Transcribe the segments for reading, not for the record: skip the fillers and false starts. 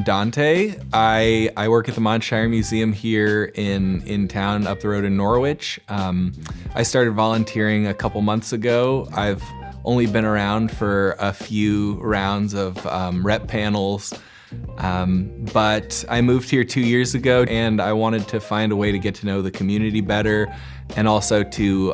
I'm Dante. I work at the Monshire Museum here in town up the road in Norwich. I started volunteering a couple months ago. I've only been around for a few rounds of rep panels, but I moved here 2 years ago and I wanted to find a way to get to know the community better and also to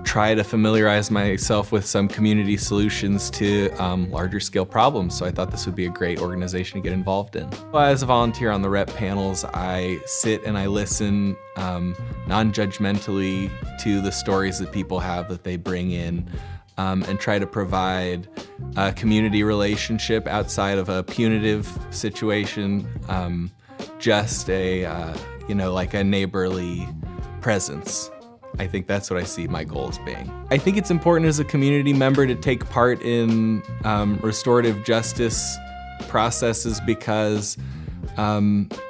try to familiarize myself with some community solutions to larger scale problems. So I thought this would be a great organization to get involved in. As a volunteer on the rep panels, I sit and I listen non-judgmentally to the stories that people have that they bring in and try to provide a community relationship outside of a punitive situation, just a, like a neighborly presence. I think that's what I see my goals being. I think it's important as a community member to take part in restorative justice processes because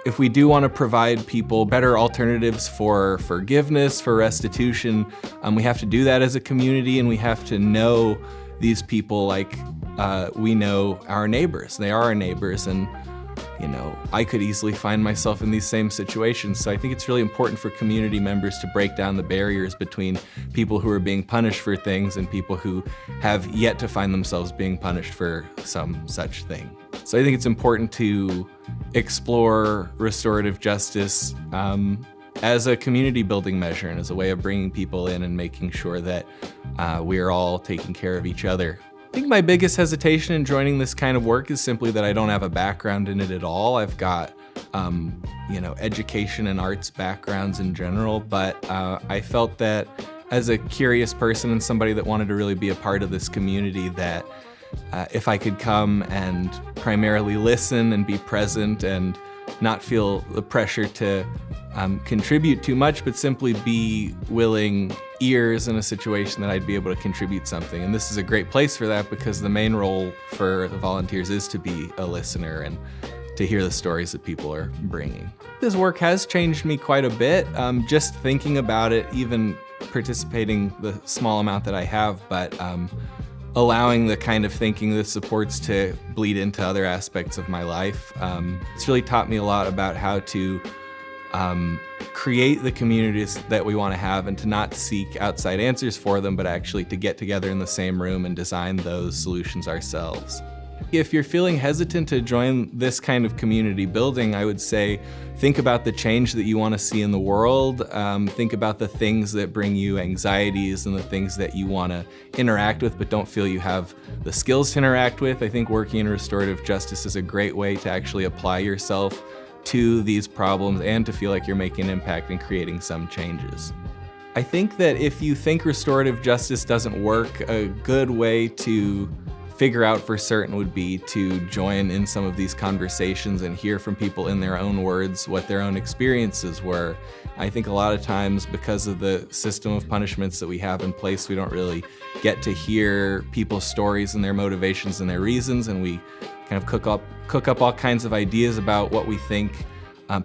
if we do want to provide people better alternatives for forgiveness, for restitution, we have to do that as a community, and we have to know these people like we know our neighbors. They are our neighbors, and I could easily find myself in these same situations. So I think it's really important for community members to break down the barriers between people who are being punished for things and people who have yet to find themselves being punished for some such thing. So I think it's important to explore restorative justice as a community building measure and as a way of bringing people in and making sure that we are all taking care of each other. I think my biggest hesitation in joining this kind of work is simply that I don't have a background in it at all. I've got, education and arts backgrounds in general, but I felt that as a curious person and somebody that wanted to really be a part of this community, that if I could come and primarily listen and be present and not feel the pressure to contribute too much, but simply be willing ears in a situation that I'd be able to contribute something. And this is a great place for that because the main role for the volunteers is to be a listener and to hear the stories that people are bringing. This work has changed me quite a bit, just thinking about it, even participating the small amount that I have, but allowing the kind of thinking this supports to bleed into other aspects of my life. It's really taught me a lot about how to create the communities that we want to have and to not seek outside answers for them, but actually to get together in the same room and design those solutions ourselves. If you're feeling hesitant to join this kind of community building, I would say think about the change that you want to see in the world. Think about the things that bring you anxieties and the things that you want to interact with but don't feel you have the skills to interact with. I think working in restorative justice is a great way to actually apply yourself to these problems and to feel like you're making an impact and creating some changes. I think that if you think restorative justice doesn't work, a good way to figure out for certain would be to join in some of these conversations and hear from people in their own words what their own experiences were. I think a lot of times because of the system of punishments that we have in place, we don't really get to hear people's stories and their motivations and their reasons, and we kind of cook up all kinds of ideas about what we think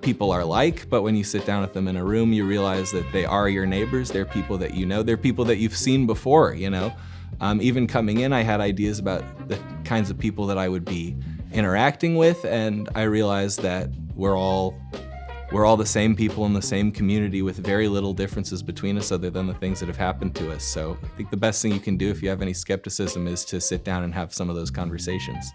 people are like, but when you sit down with them in a room, you realize that they are your neighbors, they're people that you know, they're people that you've seen before, Even coming in, I had ideas about the kinds of people that I would be interacting with, and I realized that we're all the same people in the same community with very little differences between us other than the things that have happened to us. So I think the best thing you can do if you have any skepticism is to sit down and have some of those conversations.